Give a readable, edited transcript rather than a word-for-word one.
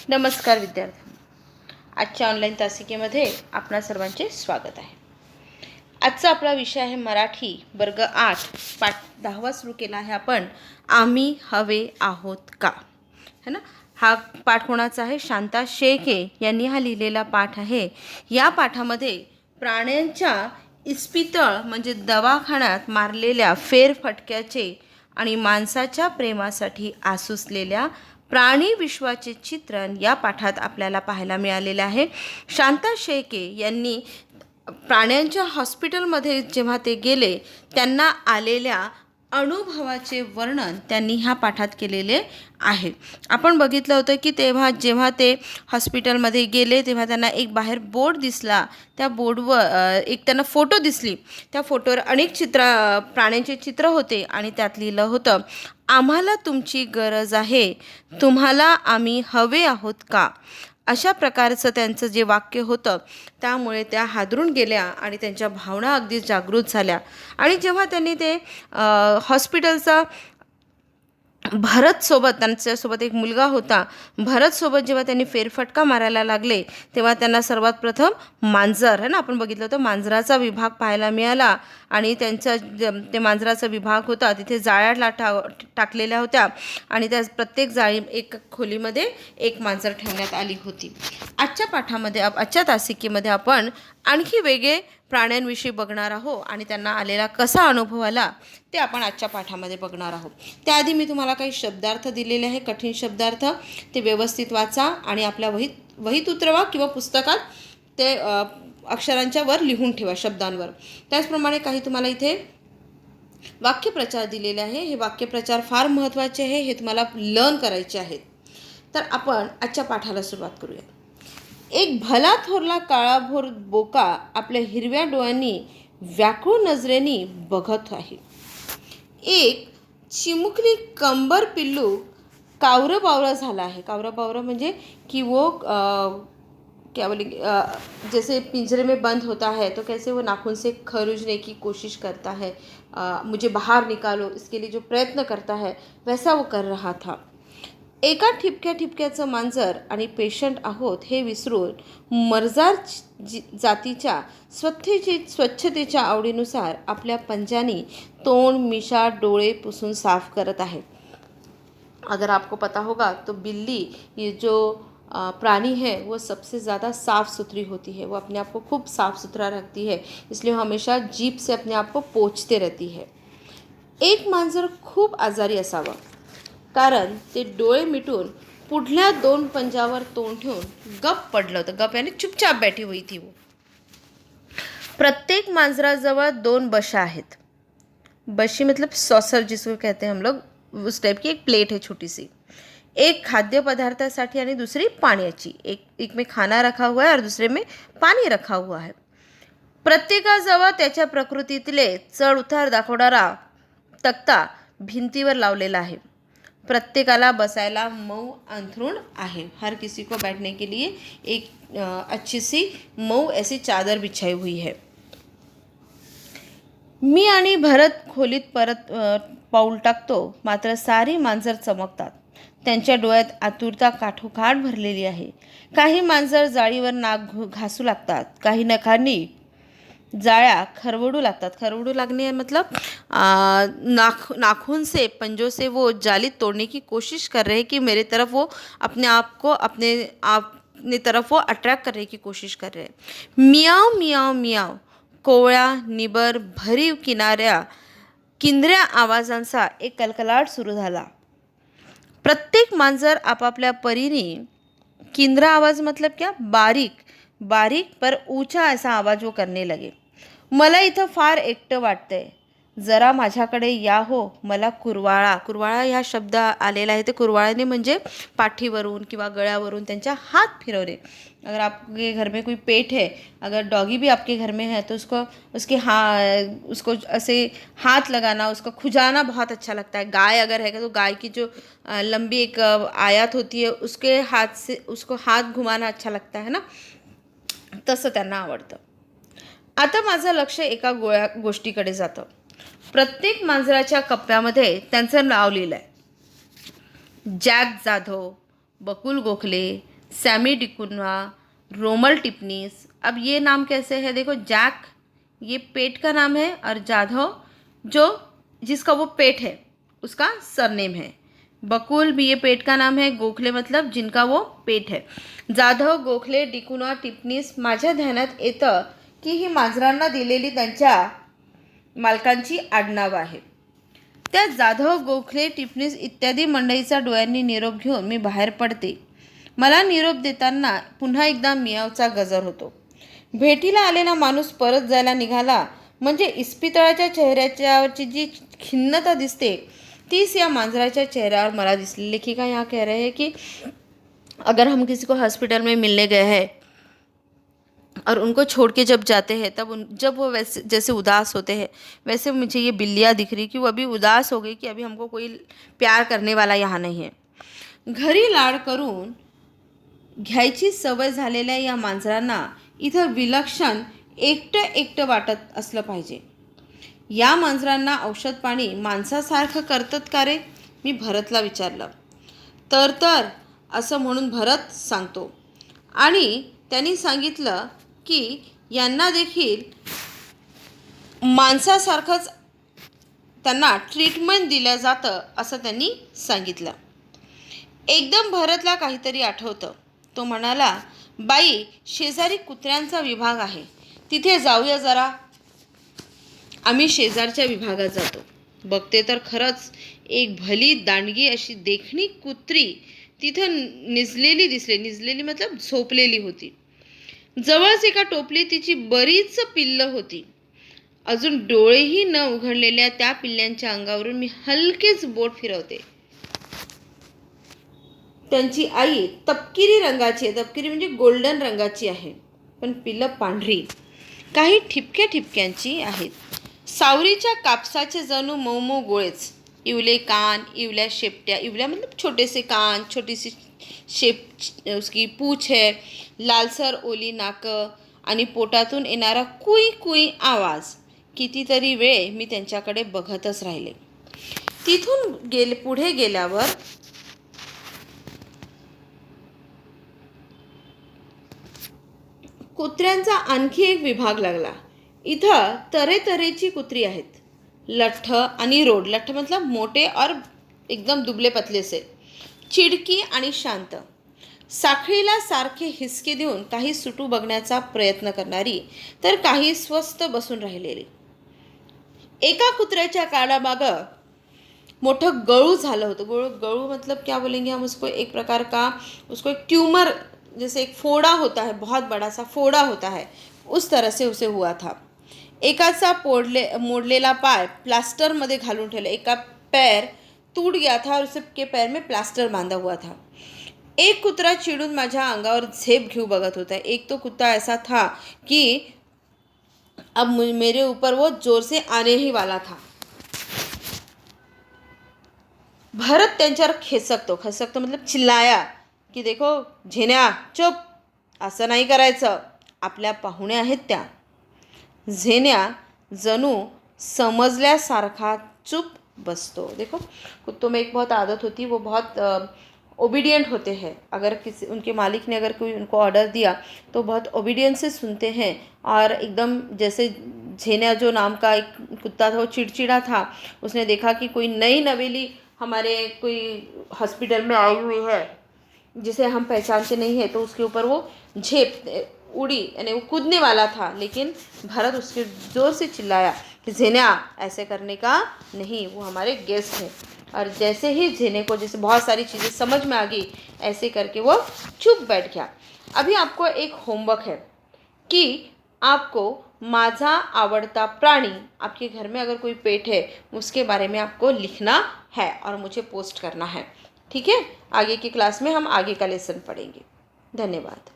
नमस्कार विद्यार्थी. आजच्या ऑनलाईन तासिकेमध्ये आपणा सर्वांचे स्वागत आहे. आजचा आपला विषय आहे मराठी वर्ग 8 पाठ 10वा सुरू केला आहे आपण. आम्ही हवे आहोत का, है ना. हा पाठ कोणाचा आहे? शांता शेळके यांनी हा लिहिलेला पाठ आहे. या पाठामध्ये प्राण्यांच्या इस्पितळ म्हणजे दवाखान्यात मारलेल्या फेरफटक्याचे आणि माणसाच्या प्रेमासाठी आसुसलेल्या प्राणी विश्वाचे चित्रण या पाठात आपल्याला पाहायला मिळालेले आहे. शांता शेळके यांनी प्राण्यांच्या हॉस्पिटलमध्ये जेव्हा ते गेले त्यांना आलेल्या अनुभवाचे वर्णन त्यांनी ह्या पाठात केलेले आहे. आपण बघितलं होतं की जेव्हा ते हॉस्पिटलमध्ये गेले तेव्हा त्यांना एक बाहेर बोर्ड दिसला. त्या बोर्डवर एक त्यांना फोटो दिसली. त्या फोटोवर अनेक प्राण्यांचे चित्र होते आणि त्यात लिहिलं होतं, आम्हाला तुमची गरज आहे, तुम्हाला आम्ही हवे आहोत का. अशा प्रकारचं त्यांचं जे वाक्य होतं त्यामुळे त्या हादरून गेल्या आणि त्यांच्या भावना अगदी जागृत झाल्या. आणि जेव्हा त्यांनी ते हॉस्पिटलचा भरतसोबत, त्यांच्यासोबत एक मुलगा होता, भरतसोबत जेव्हा त्यांनी फेरफटका मारायला लागले तेव्हा त्यांना सर्वात प्रथम मांजर आहे ना, आपण बघितलं होतं मांजराचा विभाग पाहायला मिळाला. आणि त्यांचा ते मांजराचा विभाग होता तिथे जाळ्या टाकलेल्या होत्या आणि त्या प्रत्येक जाळी एक खोलीमध्ये एक मांजर ठेवण्यात आली होती. आजच्या पाठामध्ये आजच्या तासिकेमध्ये आपण आणखी वेगळे प्राण्यांविषयी बघणार आहोत आणि त्यांना आलेला कसा अनुभव आला ते आपण आजच्या पाठामध्ये बघणार आहोत. त्याआधी मी तुम्हाला काही शब्दार्थ दिलेले आहे, कठीण शब्दार्थ. ते व्यवस्थित वाचा आणि आपल्या वहीत उतरवा किंवा पुस्तकात ते अक्षरांच्या वर लिहून ठेवा, शब्दांवर. त्याचप्रमाणे काही तुम्हाला इथे वाक्यप्रचार दिलेले आहे. हे वाक्यप्रचार फार महत्त्वाचे आहे, हे तुम्हाला लर्न करायचे आहेत. तर आपण आजच्या पाठाला सुरुवात करूया. एक भला थोरला काळाभोर बोका आपल्या हिरव्या डोळ्यांनी व्याकुळ नजरेनी बघत आहे. एक चिमुकली कंबर पिल्लू कावरं झाला आहे. कावरं म्हणजे कि वो क्या बोले, जैसे पिंजरे में बंद होता है तो कैसे वो नाखून से खरोचने की कोशिश करता है, मुझे बाहर निकालो, इसके लिए जो प्रयत्न करता है वैसा वो कर रहा था. एका ठिपक्याचं मांजर आणि पेशंट आहोत हे विसरून मर्जार जातीच्या स्वच्छतेच्या आवडीनुसार आपल्या पंजानी तोंड, मिशा, डोळे पुसून साफ करत आहे. अगर आपको पता होगा तो बिल्ली ये जो प्राणी है वो सबसे ज़्यादा साफ़ सुथरी होती है. वो अपने आप को खूब साफ़ सुथरा रखती है, इसलिए हमेशा जीभ से अपने आप को पोंछते रहती है. एक मांजर खूप आजारी असावं, कारण ते डोळे मिटून पुढल्या 2 पंजावर तोंड ठेवून गप पडलं होतं. गप यानी चुपचाप बैठी हुई थी वो. प्रत्येक मांजराजवळ 2 बशा आहेत. बशी मतलब सॉसर जिसको कहते हैं हम लोग, उस टाइप की एक प्लेट है छोटी सी. एक खाद्य पदार्थासाठी आणि दुसरी पाण्याची. एक में खाना रखा हुआ है और दूसरे में पाणी रखा हुआ है. प्रत्येकाजवळ त्याच्या प्रकृतीतले चढ उतार दाखवणारा तक्ता भिंतीवर लावलेला आहे. प्रत्येकाला बसायला मऊ अंथरूण आहे. हर किसी को बैठने के लिए एक अच्छी सी मऊ ऐसी चादर बिछाई हुई है. मी आणि भरत खोलीत परत पाऊल टाकतो, मात्र सारी मांजर चमकतात. त्यांच्या डोळ्यात आतुरता काठोकाठ भरलेली आहे. काही मांजर जाळीवर नाक घासू लागतात, काही नखांनी जाळ्या खरवडू लागतात. खरवडू लागणे मतलब नाखून से, पंजों से वो जाली तोड़ने की कोशिश कर रहे हैं कि मेरे तरफ वो अपने तरफ वो अट्रैक्ट करने की कोशिश कर रहे हैं. मियाव मियाव मियाव. कोवळ्या, निबर, भरीव किंद्र्या आवाजांचा एक कलकलाट सुरू झाला. प्रत्येक मांजर आपापल्या परीने किंद्रा आवाज मतलब क्या, बारीक पर ऊंचा ऐसा आवाज वो करने लगे. मला इथं फार एकटं वाटतंय, जरा माझ्याकडे या हो. मला कुरवाळा ह्या शब्द आलेला आहे. ते कुरवाळाने म्हणजे पाठीवरून किंवा गळ्यावरून त्यांच्या हात फिरवणे. अगर आपके घर में कोई पेट है, अगर डॉगी भी आपके घर में है तो उसको ऐसे हाथ लगाना, उसको खुजाना बहुत अच्छा लगता है. गाय अगर है तो गाय की जो लंबी एक आयत होती है उसके हाथ से उसको हाथ घुमाना अच्छा लगता है ना, तसं त्यांना आवडतं. आता माझं लक्ष एका गोष्टीकडे जातं. प्रत्येक मांजराच्या कप्प्यामध्ये त्यांचं नाव लिहिलं आहे. जॅक जाधव, बकुल गोखले, सैमी डिकुन्वा, रोमल टिप्निस। अब ये नाम कैसे है, देखो जैक ये पेट का नाम है और जाधव जो जिसका वो पेट है उसका सरनेम है। बकुल भी ये पेट का नाम है, गोखले मतलब जिनका वो पेट है। जाधव, गोखले, डिकुन्वा, टिप्निस। माझ्या ध्यानात येतं की ही मांजरांना दिलेली त्यांच्या मालकांची आडनाव आहे। त्या जाधव, गोखले, टिप्निस इत्यादी मंडळीचा डोळ्यांनी निरोप घेऊन मी बाहेर पडते। मला निरोप देताना पुन्हा एकदा मियावचा गजर होतो। भेटीला आलेला माणूस परत जायला निघाला म्हणजे इस्पितळाच्या चेहऱ्याच्यावरची जी खिन्नता दिसते तीच या मांजराच्या चेहऱ्यावर मला दिसली। लेखिका यहाँ कह रहे हैं कि अगर हम किसी को हॉस्पिटल में मिलने गए हैं और उनको छोड़ के जब जाते हैं तब जब वो वैसे जैसे उदास होते हैं वैसे मुझे ये बिल्लियाँ दिख रही कि वो अभी उदास हो गई कि अभी हमको कोई प्यार करने वाला यहाँ नहीं है। घरी लाड करून घ्यायची सवय झालेल्या या मांजरांना इथं विलक्षण एकटं एकटं वाटत असलं पाहिजे। या मांजरांना औषध पाणी माणसासारखं करतात का रे, मी भरतला विचारलं। तर असं म्हणून भरत सांगतो आणि त्यांनी सांगितलं की यांना देखील माणसासारखंच त्यांना ट्रीटमेंट दिलं जातं असं त्यांनी सांगितलं। एकदम भरतला काहीतरी आठवतं। तो म्हणाला, बाई शेजारी कुत्र्यांचा विभाग आहे, तिथे जाऊया जरा। आम्ही शेजारच्या विभागात जातो। बघते तर खरंच एक भली दांडगी अशी देखणी कुत्री तिथं निजलेली दिसली। निजलेली मतलब झोपलेली होती। जवळच एका टोपलीत तिची बरीच पिल्लं होती। अजून डोळेही न उघडलेल्या त्या पिल्ल्यांच्या अंगावरून मी हलकेच बोट फिरवते। त्यांची आई तपकिरी रंगाची आहे, तपकिरी म्हणजे गोल्डन रंगाची आहे, पण पिल्लं पांढरी काही ठिपक्या ठिपक्यांची आहेत। सावरीच्या कापसाचे जणू मऊ मऊ गोळेच, इवले कान, इवल्या शेपट्या, इवल्या मतलब छोटे से कान, छोटी सी शेप उसकी पूछ है, लालसर ओली नाकं आणि पोटातून येणारा कुई कुई आवाज। कितीतरी वेळ मी त्यांच्याकडे बघतच राहिले। तिथून पुढे गेल्यावर कुत्र्यांचा आणखी एक विभाग लागला। इथं तऱ्हेतऱ्हेची कुत्री आहेत, लठ्ठ आणि रोड। लठ्ठ मतलब मोठे और एकदम दुबले पतले से, चिडकी आणि शांत, साखळीला सारखे हिसके देऊन काही सुटू बघण्याचा प्रयत्न करणारी, तर काही स्वस्थ बसून राहिलेली। एका कुत्र्याच्या कानामागं मोठं गळू झालं होतं। गळू मतलब क्या बोलेंगे हम उसको, एक प्रकार का उसको एक ट्यूमर जैसे एक फोड़ा होता है, बहुत बड़ा सा फोड़ा होता है, उस तरह से उसे हुआ था। एकाचा मोडलेला पाय प्लास्टरमध्ये घालून ठेवला, एका पैर टूट गया था और उसके पैर में प्लास्टर बांधा हुआ था। एक कुत्रा चिड़ून माझ्या अंगावर झेप घेऊ बघत होता। एक तो कुत्ता ऐसा था कि अब मेरे ऊपर वो जोर से आने ही वाला था। भरत त्यांच्यावर खसकतो मतलब चिल्लाया की देखो झेन्या चुप, असं नाही करायचं, आपल्या पाहुण्या आहेत त्या। झेन्या जणू समजल्यासारखा चुप बसतो। देखो कुत्तों में एक बहुत आदत होती है, वो बहुत ओबीडियंट होते हैं। अगर किसी उनके मालिक ने अगर कोई उनको ऑर्डर दिया तो बहुत ओबीडियंस से सुनते हैं। और एकदम जैसे झेन्या जो नाम का एक कुत्ता था वो चिड़चिड़ा था। उसने देखा कि कोई नई नवेली हमारे कोई हॉस्पिटल में आई हुई है जिसे हम पहचानते नहीं हैं, तो उसके ऊपर वो झेप उड़ी, यानी वो कूदने वाला था। लेकिन भरत उसके ज़ोर से चिल्लाया कि झेन्या ऐसे करने का नहीं, वो हमारे गेस्ट हैं। और जैसे ही झेने को जैसे बहुत सारी चीज़ें समझ में आ गई, ऐसे करके वो चुप बैठ गया। अभी आपको एक होमवर्क है कि आपको माझा आवड़ता प्राणी, आपके घर में अगर कोई पेट है उसके बारे में आपको लिखना है और मुझे पोस्ट करना है। ठीक है, आगे की क्लास में हम आगे का लेसन पढ़ेंगे। धन्यवाद।